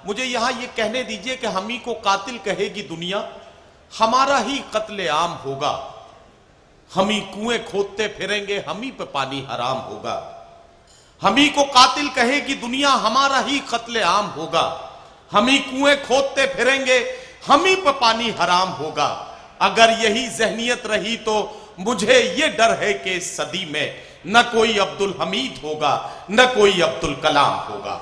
مجھے یہاں یہ کہنے دیجئے کہ ہم ہی کو قاتل کہے گی دنیا، ہمارا ہی قتل عام ہوگا، ہم ہی کنویں کھودتے پھریں گے، ہم ہی پہ پانی حرام ہوگا۔ ہم ہی کو قاتل کہے گی دنیا، ہمارا ہی قتل عام ہوگا، ہم ہی کنویں کھودتے پھریں گے، ہم ہی پہ پانی حرام ہوگا۔ اگر یہی ذہنیت رہی تو مجھے یہ ڈر ہے کہ اس صدی میں نہ کوئی عبدالحمید ہوگا نہ کوئی عبدالکلام ہوگا۔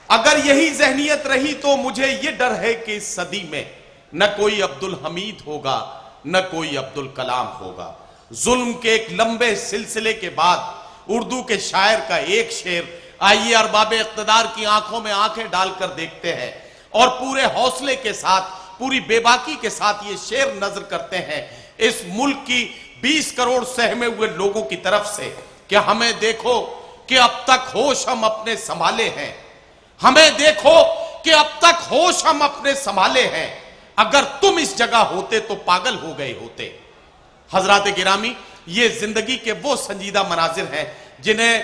اگر یہی ذہنیت رہی تو مجھے یہ ڈر ہے کہ اس صدی میں نہ کوئی عبدالحمید ہوگا نہ کوئی عبدالکلام ہوگا۔ ظلم کے ایک لمبے سلسلے کے بعد اردو کے شاعر کا ایک شعر، آئیے ارباب اقتدار کی آنکھوں میں آنکھیں ڈال کر دیکھتے ہیں اور پورے حوصلے کے ساتھ، پوری بے باکی کے ساتھ یہ شعر نظر کرتے ہیں اس ملک کی 20 کروڑ سہمے ہوئے لوگوں کی طرف سے کہ ہمیں دیکھو کہ اب تک ہوش ہم اپنے سنبھالے ہیں، ہمیں دیکھو کہ اب تک ہوش ہم اپنے سنبھالے ہیں، اگر تم اس جگہ ہوتے تو پاگل ہو گئے ہوتے۔ حضرات گرامی، یہ زندگی کے وہ سنجیدہ مناظر ہیں جنہیں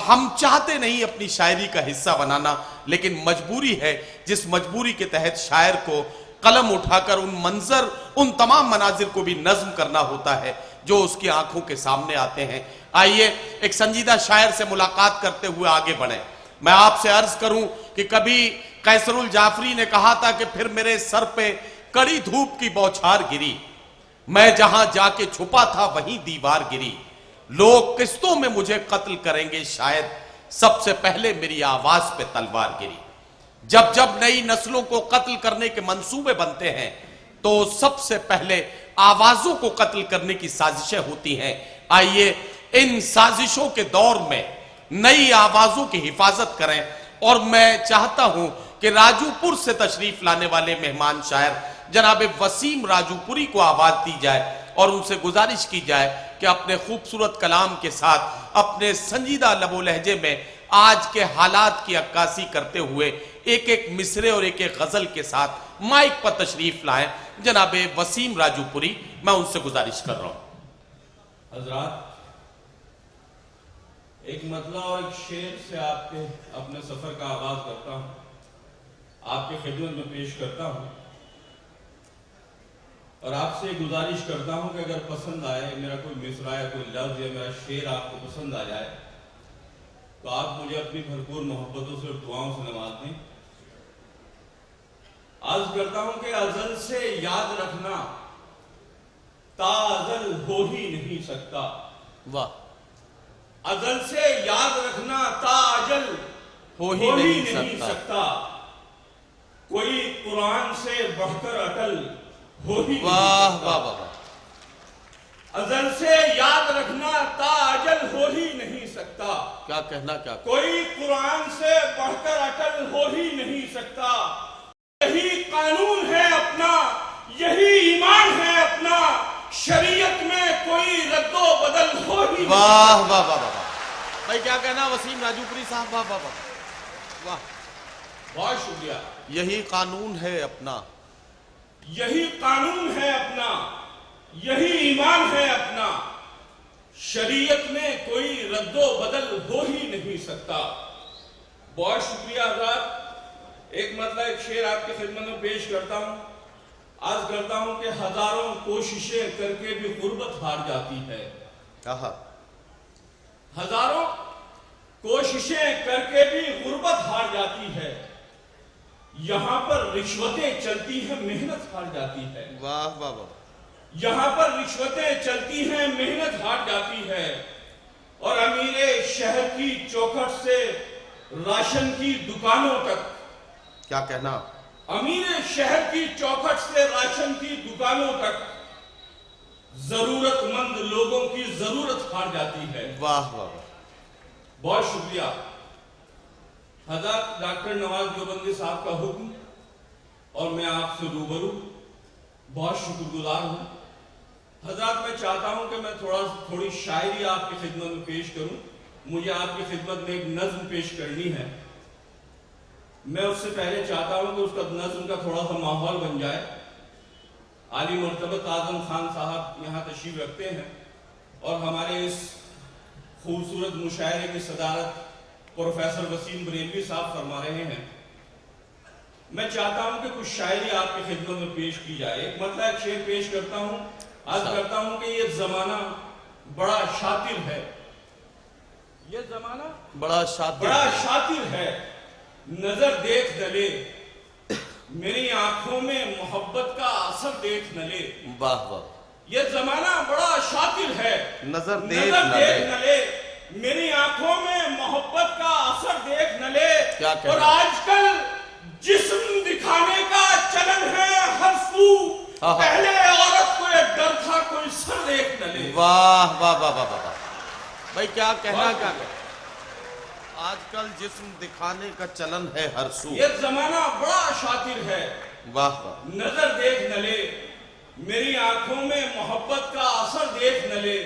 ہم چاہتے نہیں اپنی شاعری کا حصہ بنانا، لیکن مجبوری ہے، جس مجبوری کے تحت شاعر کو قلم اٹھا کر ان منظر، ان تمام مناظر کو بھی نظم کرنا ہوتا ہے جو اس کی آنکھوں کے سامنے آتے ہیں۔ آئیے ایک سنجیدہ شاعر سے ملاقات کرتے ہوئے آگے بڑھیں۔ میں آپ سے عرض کروں کہ کبھی قیصر الجعفری نے کہا تھا کہ پھر میرے سر پہ کڑی دھوپ کی بوچھار گری، میں جہاں جا کے چھپا تھا وہیں دیوار گری، لوگ قسطوں میں مجھے قتل کریں گے شاید، سب سے پہلے میری آواز پہ تلوار گری۔ جب جب نئی نسلوں کو قتل کرنے کے منصوبے بنتے ہیں تو سب سے پہلے آوازوں کو قتل کرنے کی سازشیں ہوتی ہیں۔ آئیے ان سازشوں کے دور میں نئی آوازوں کی حفاظت کریں، اور میں چاہتا ہوں کہ راجو پور سے تشریف لانے والے مہمان شاعر جناب وسیم راجو پوری کو آواز دی جائے اور ان سے گزارش کی جائے کہ اپنے خوبصورت کلام کے ساتھ اپنے سنجیدہ لب و لہجے میں آج کے حالات کی عکاسی کرتے ہوئے ایک ایک مصرے اور ایک ایک غزل کے ساتھ مائک پر تشریف لائیں۔ جناب وسیم راجو پوری، میں ان سے گزارش کر رہا ہوں۔ حضرات، ایک مطلع اور ایک شعر سے آپ کے اپنے سفر کا آغاز کرتا ہوں، آپ کی خدمت میں پیش کرتا ہوں، اور آپ سے گزارش کرتا ہوں کہ اگر پسند آئے میرا کوئی مصرع یا کوئی لفظ یا میرا شعر آپ کو پسند آ جائے تو آپ مجھے اپنی بھرپور محبتوں سے اور دعاؤں سے نواز دیں۔ عرض کرتا ہوں کہ ازل سے یاد رکھنا تا ازل ہو ہی نہیں سکتا، واہ، ازل سے یاد رکھنا تا اجل ہو ہی نہیں سکتا، کوئی قرآن سے بڑھ کر اٹل ہو ہی واہ واہ واہ، ازل سے یاد رکھنا تا اجل ہو ہی نہیں سکتا، کیا کہنا، کیا کوئی قرآن سے بڑھ کر اٹل ہو ہی نہیں سکتا، یہی قانون ہے اپنا، یہی ایمان ہے اپنا، شریعت میں کوئی رد و بدل ہو ہی نہیں، واہ واہ واہ واہ، بھائی کیا کہنا وسیم راجو پوری صاحب، واہ واہ واہ واہ، بہت شکریہ۔ یہی قانون ہے اپنا، یہی قانون ہے اپنا، یہی ایمان ہے اپنا، شریعت میں کوئی رد و بدل ہو ہی نہیں سکتا۔ بہت شکریہ حضرات۔ ایک مطلب ایک شعر آپ کی خدمت میں پیش کرتا ہوں۔ عرض کرتا ہوں کہ ہزاروں کوششیں کر کے بھی غربت ہار جاتی ہے، ہزاروں کوششیں کر کے بھی غربت ہار جاتی ہے، یہاں پر رشوتیں چلتی ہیں محنت ہار جاتی ہے، واہ واہ واہ، یہاں پر رشوتیں چلتی ہیں محنت ہار جاتی ہے، اور امیر شہر کی چوکھٹ سے راشن کی دکانوں تک، کیا کہنا، امیر شہر کی چوکھٹ سے راشن کی دکانوں تک ضرورت مند لوگوں کی ضرورت ہار جاتی ہے۔ واہ واہ واہ، بہت شکریہ حضرت ڈاکٹر نواز دیوبندی صاحب کا حکم، اور میں آپ سے روبرو بہت شکر گزار ہوں۔ حضرات، میں چاہتا ہوں کہ میں تھوڑی شاعری آپ کی خدمت میں پیش کروں۔ مجھے آپ کی خدمت میں ایک نظم پیش کرنی ہے۔ میں اس سے پہلے چاہتا ہوں کہ اس کا نظم کا تھوڑا سا ماحول بن جائے۔ عالی مرتبت اعظم خان صاحب یہاں تشریف رکھتے ہیں، اور ہمارے اس خوبصورت مشاعرے کی صدارت پروفیسر وسیم بریلوی صاحب فرما رہے ہیں۔ میں چاہتا ہوں کہ کچھ شاعری آپ کی خدمت میں پیش کی جائے. ایک مطلب ایک شعر پیش کرتا ہوں. عرض کرتا ہوں کہ یہ زمانہ بڑا شاطر ہے. یہ زمانہ بڑا شاطر ہے. نظر دیکھ نہ لے میری آنکھوں میں محبت کا اثر دیکھ نہ لے. واہ واہ. یہ زمانہ بڑا شاطر ہے. نظر دیکھ نہ لے میری آنکھوں میں محبت کا اثر دیکھ نہ لے. اور آج کل جسم دکھانے کا چلن ہے ہر سو. پہلے عورت کو یہ ڈر تھا کوئی سر دیکھ نہ لے. واہ واہ واہ واہ واہ. بھائی کیا کہنا کیا کہ آج کل جسم دکھانے کا چلن ہے ہر سو. یہ زمانہ بڑا شاطر ہے. واہ واہ. نظر دیکھ نہ لے میری آنکھوں میں محبت کا اثر دیکھ نہ لے.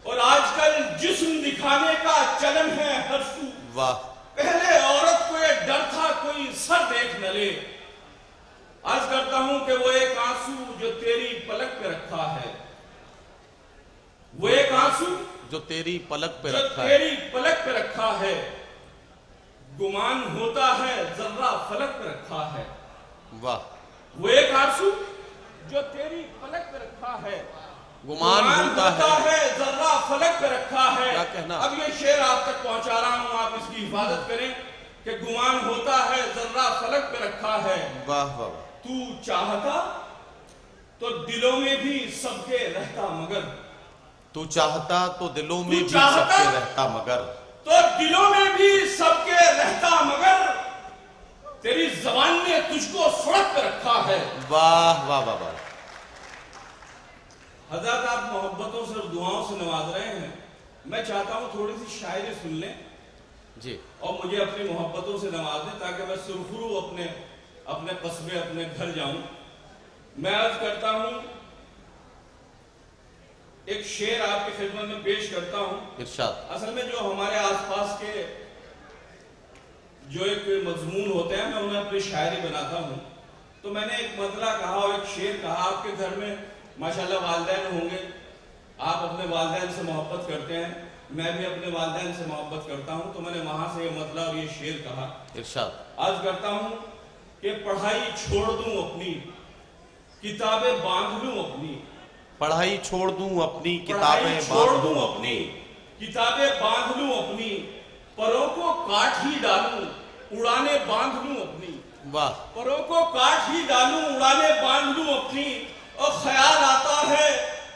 اور آج کل جسم دکھانے کا چلن ہے ہر سو. واہ. پہلے عورت کو یہ ڈر تھا کوئی سر دیکھ نہ لے. عرض کرتا ہوں کہ وہ ایک آنسو جو تیری پلک پہ رکھا ہے. وہ ایک آنسو جو تیری پلک پہ رکھا ہے. گمان ہوتا ہے ذرہ فلک پہ رکھا ہے. واہ. وہ ایک آنسو جو تیری پلک پہ رکھا ہے. گمان ہوتا ہے ذرہ فلک پہ رکھا ہے. کیا کہنا. اب یہ شعر آپ تک پہنچا رہا ہوں, آپ اس کی حفاظت کریں کہ گمان ہوتا ہے ذرہ فلک پہ رکھا ہے. واہ واہ. تو چاہتا تو دلوں میں بھی سب کے رہتا مگر. تو چاہتا تو دلوں میں بھی سب کے رہتا مگر. تو دلوں میں بھی سب کے رہتا مگر تیری زبان نے تجھ کو سڑک پہ رکھا ہے. واہ واہ واہ واہ. حضرت آپ محبتوں سے اور دعاؤں سے نواز رہے ہیں. میں چاہتا ہوں تھوڑی سی شاعری سن لیں جی, اور مجھے اپنی محبتوں سے نواز دیں تاکہ میں سرخرو اپنے قصبے اپنے گھر جاؤں. میں عرض کرتا ہوں, ایک شعر آپ کی خدمت میں پیش کرتا ہوں. ارشاد. اصل میں جو ہمارے آس پاس کے جو ایک مضمون ہوتے ہیں میں انہیں اپنی شاعری بناتا ہوں. تو میں نے ایک مطلع کہا اور ایک شعر کہا. آپ کے گھر میں ماشاءاللہ والدین ہوں گے, آپ اپنے والدین سے محبت کرتے ہیں, میں بھی اپنے والدین سے محبت کرتا ہوں. تو میں نے وہاں سے یہ مطلع اور یہ شعر کہا. ارشاد. عرض کرتا ہوں کہ پڑھائی چھوڑ دوں اپنی کتابیں باندھ لوں اپنی. پڑھائی چھوڑ دوں اپنی کتابیں باندھ لوں اپنی. کتابیں باندھ لوں اپنی پروں کو کاٹ ہی ڈالوں اڑانے باندھ لوں اپنی. واہ. پروں کو کاٹ ہی ڈالوں اڑانے باندھ لوں اپنی. اور خیال آتا ہے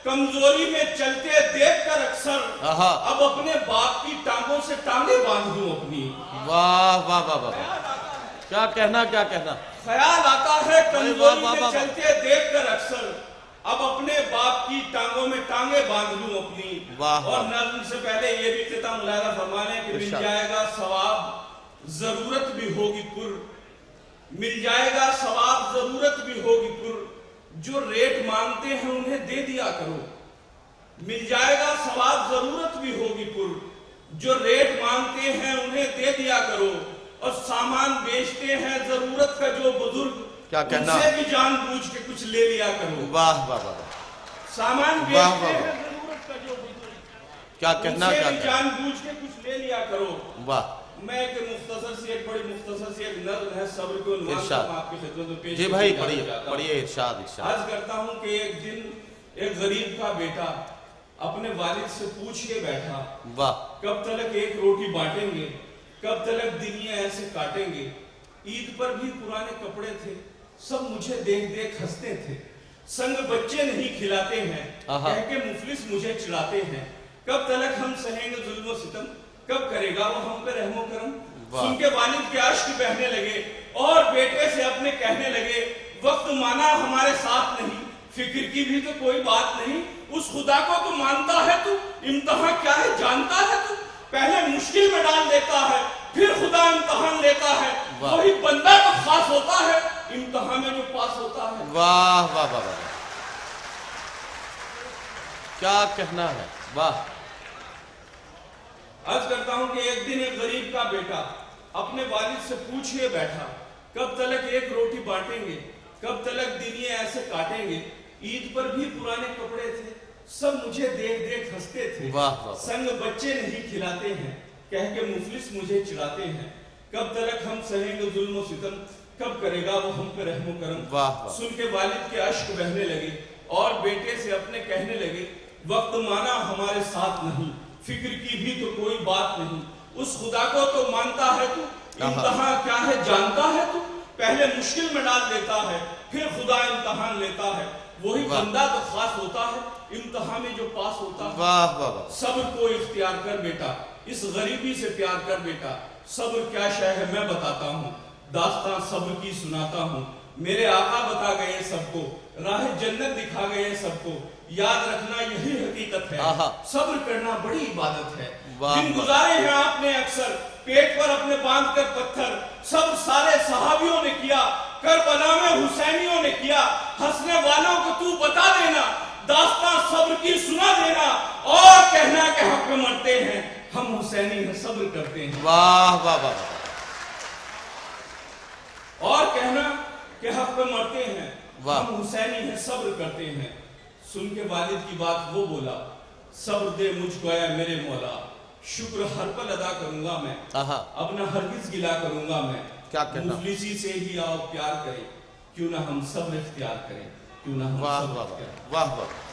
کمزوری میں چلتے دیکھ کر اکثر اب اپنے باپ کی ٹانگوں سے ٹانگیں باندھ لوں اپنی. واہ واہ واہ واہ. کیا کہنا کیا کہنا. خیال آتا ہے کمزوری میں چلتے دیکھ کر اکثر اب اپنے باپ کی ٹانگوں میں ٹانگیں باندھ لوں اپنی. اور نظم سے پہلے یہ بھی خطہ ملاحظہ فرمانے کہ مل جائے گا ثواب ضرورت بھی ہوگی پر. مل جائے گا ثواب ضرورت بھی ہوگی پر. جو ریٹ مانگتے ہیں انہیں دے دیا کرو. مل جائے گا ثواب ضرورت بھی ہوگی پر. جو ریٹ مانگتے ہیں انہیں دے دیا کرو. اور سامان بیچتے ہیں ضرورت کا جو بزرگ کیا کہنا. ان سے بھی جان بوجھ کے کچھ لے لیا کرو. واہ واہ واہ. سامان بیچتے ہیں ضرورت کا جو بزرگ کیا کہنا. ان سے بھی جان بوجھ کے کچھ لے لیا کرو. واہ. میں ایک بڑی مختصر سی ایک نظم ہے صبر کو عنوان سے آپ کی خدمت میں پیش. جی بھائی پڑھیے ارشاد. عرض کرتا ہوں کہ ایک دن ایک غریب کا بیٹا اپنے والد سے پوچھ کے بیٹھا. واہ. کب تلک ایک روٹی بانٹیں گے, کب تلک دنیا ایسے کاٹیں گے. عید پر بھی پرانے کپڑے تھے, سب مجھے دیکھ دیکھ ہنستے تھے. سنگ بچے نہیں کھلاتے ہیں, کہہ کے مفلس مجھے چڑھاتے ہیں. کب تلک ہم سہیں گے ظلم و ستم, کب کرے گا وہ ہم پہ رحم و کرم. سن کے والد کے اشک بہنے لگے اور بیٹے سے اپنے کہنے لگے وقت مانا ہمارے ساتھ نہیں, فکر کی بھی تو کوئی بات نہیں. اس خدا کو تو مانتا ہے تو, امتحان کیا ہے جانتا ہے تو. پہلے مشکل میں ڈال دیتا ہے پھر خدا امتحان لیتا ہے. وہی بندہ تو خاص ہوتا ہے امتحان میں جو پاس ہوتا ہے. واہ واہ واہ واہ. کیا کہنا ہے. واہ. عرض کرتا ہوں کہ ایک دن ایک غریب کا بیٹا اپنے والد سے پوچھئے بیٹھا کب تلک ایک روٹی بانٹیں گے, کب تلک دنیا ایسے کاٹیں گے. عید پر بھی پرانے کپڑے تھے, سب مجھے دیکھ دیکھ ہنستے تھے. سنگ بچے نہیں کھلاتے ہیں, کہہ کے مفلس مجھے چڑھاتے ہیں. کب تلک ہم سہیں گے ظلم و ستم, کب کرے گا وہ ہم پہ رحم و کرم؟ واہ واہ۔ سن کے والد کے اشک بہنے لگے اور بیٹے سے اپنے کہنے لگے وقت مانا ہمارے ساتھ نہیں، فکر کی بھی تو کوئی بات نہیں، اس خدا کو تو مانتا ہے تو، امتحان کیا ہے جانتا ہے تو، پہلے مشکل میں ڈال دیتا ہے پھر خدا امتحان لیتا ہے، وہی بندہ تو خاص ہوتا ہے امتحان میں جو پاس ہوتا ہے۔ واہ واہ واہ۔ صبر کو اختیار کر بیٹا، اس غریبی سے پیار کر بیٹا، صبر کیا شے ہے میں بتاتا ہوں، داستان صبر کی سناتا ہوں، میرے آقا بتا گئے سب کو، راہ جنت دکھا گئے سب کو، یاد رکھنا یہی حقیقت ہے، صبر کرنا بڑی عبادت ہے۔ دن گزارے ہیں آپ نے اکثر پیٹ پر اپنے باندھ کر پتھر، صبر سارے صحابیوں نے کیا، کربلا میں حسینیوں نے کیا، ہنسنے والوں کو تو بتا دینا، داستان صبر کی سنا دینا، اور کہنا کہ حق میں مرتے ہیں ہم حسینی ہیں صبر کرتے ہیں۔ واہ واہ واہ۔ اور کہنا کہ حق پہ مرتے ہیں ہم حسینی ہیں صبر کرتے ہیں۔ سن کے والد کی بات وہ بولا صبر دے مجھ کو اے میرے مولا، شکر ہر پل ادا کروں گا میں، اب نہ ہرگز گلا کروں گا میں، کیا کہنا؟ مفلسی سے ہی آؤ پیار کریں، کیوں نہ ہم صبر اختیار کریں، کیوں نہ ہم واہ صبر واہ اختیار کریں۔ واہ واہ۔